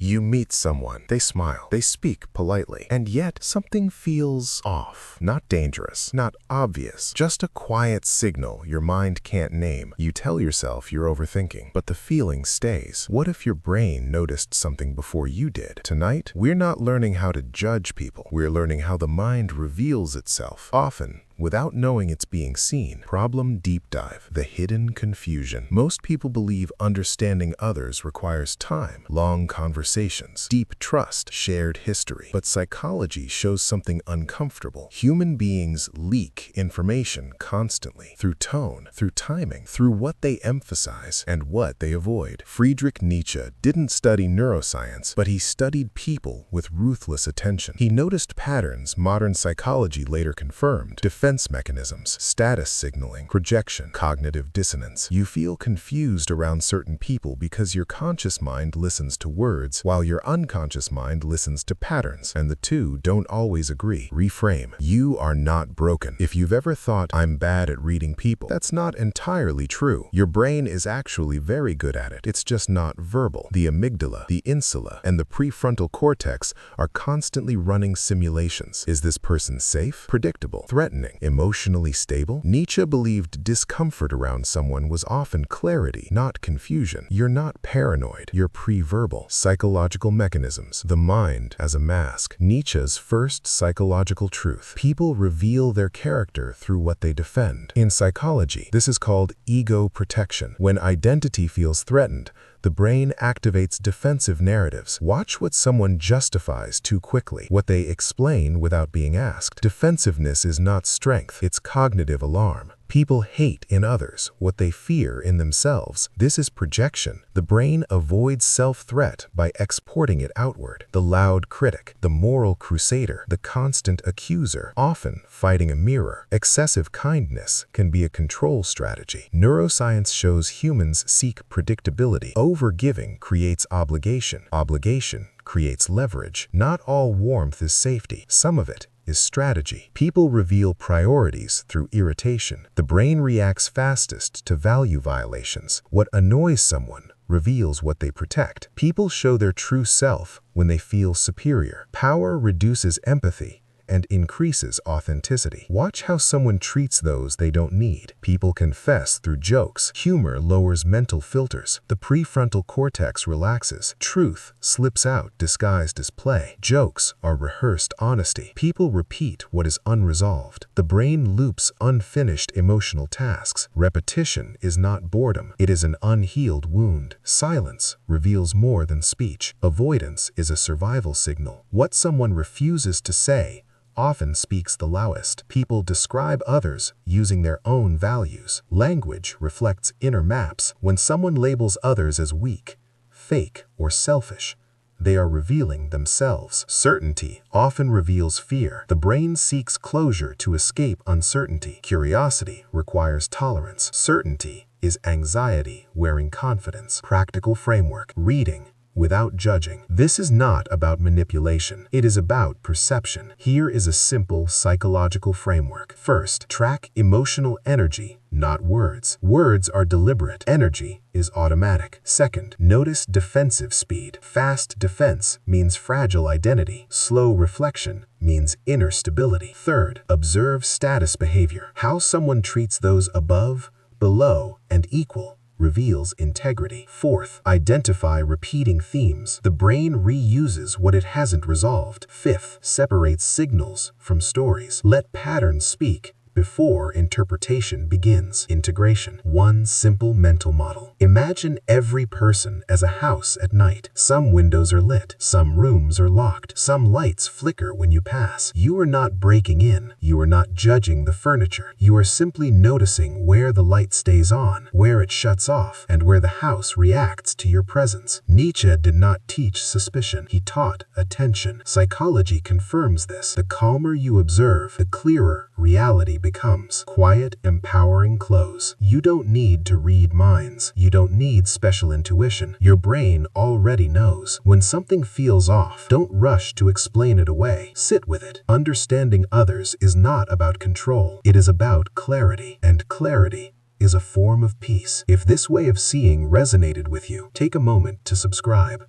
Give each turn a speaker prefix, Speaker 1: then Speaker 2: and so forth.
Speaker 1: You meet someone, they smile, they speak politely, and yet something feels off. Not dangerous, not obvious, just a quiet signal your mind can't name. You tell yourself you're overthinking, but the feeling stays. What if your brain noticed something before you did? Tonight, we're not learning how to judge people. We're learning how the mind reveals itself, often without knowing it's being seen. Problem Deep Dive: the hidden confusion. Most people believe understanding others requires time, long conversations, deep trust, shared history. But psychology shows something uncomfortable. Human beings leak information constantly, through tone, through timing, through what they emphasize and what they avoid. Friedrich Nietzsche didn't study neuroscience, but he studied people with ruthless attention. He noticed patterns modern psychology later confirmed: defense mechanisms, status signaling, projection, cognitive dissonance. You feel confused around certain people because your conscious mind listens to words, while your unconscious mind listens to patterns, and the two don't always agree. Reframe: you are not broken. If you've ever thought, "I'm bad at reading people," that's not entirely true. Your brain is actually very good at it. It's just not verbal. The amygdala, the insula, and the prefrontal cortex are constantly running simulations. Is this person safe? Predictable? Threatening? Emotionally stable? Nietzsche believed discomfort around someone was often clarity, not confusion. You're not paranoid. You're pre-verbal. Psychological mechanisms. The mind as a mask. Nietzsche's first psychological truth: people reveal their character through what they defend. In psychology, this is called ego protection. When identity feels threatened, the brain activates defensive narratives. Watch what someone justifies too quickly, what they explain without being asked. Defensiveness is not strength, it's cognitive alarm. People hate in others what they fear in themselves. This is projection. The brain avoids self-threat by exporting it outward. The loud critic, the moral crusader, the constant accuser, often fighting a mirror. Excessive kindness can be a control strategy. Neuroscience shows humans seek predictability. Overgiving creates obligation. Obligation creates leverage. Not all warmth is safety. Some of it is strategy. People reveal priorities through irritation. The brain reacts fastest to value violations. What annoys someone reveals what they protect. People show their true self when they feel superior. Power reduces empathy and increases authenticity. Watch how someone treats those they don't need. People confess through jokes. Humor lowers mental filters. The prefrontal cortex relaxes. Truth slips out disguised as play. Jokes are rehearsed honesty. People repeat what is unresolved. The brain loops unfinished emotional tasks. Repetition is not boredom. It is an unhealed wound. Silence reveals more than speech. Avoidance is a survival signal. What someone refuses to say often speaks the loudest. People describe others using their own values. Language reflects inner maps. When someone labels others as weak, fake, or selfish, they are revealing themselves. Certainty often reveals fear. The brain seeks closure to escape uncertainty. Curiosity requires tolerance. Certainty is anxiety wearing confidence. Practical framework: reading without judging. This is not about manipulation. It is about perception. Here is a simple psychological framework. First, track emotional energy, not words. Words are deliberate. Energy is automatic. Second, notice defensive speed. Fast defense means fragile identity. Slow reflection means inner stability. Third, observe status behavior. How someone treats those above, below, and equal reveals integrity. Fourth, identify repeating themes. The brain reuses what it hasn't resolved. Fifth, separate signals from stories. Let patterns speak before interpretation begins. Integration. One simple mental model. Imagine every person as a house at night. Some windows are lit. Some rooms are locked. Some lights flicker when you pass. You are not breaking in. You are not judging the furniture. You are simply noticing where the light stays on, where it shuts off, and where the house reacts to your presence. Nietzsche did not teach suspicion. He taught attention. Psychology confirms this. The calmer you observe, the clearer reality becomes. Quiet, empowering close. You don't need to read minds. You don't need special intuition. Your brain already knows. When something feels off, don't rush to explain it away. Sit with it. Understanding others is not about control. It is about clarity. And clarity is a form of peace. If this way of seeing resonated with you, take a moment to subscribe.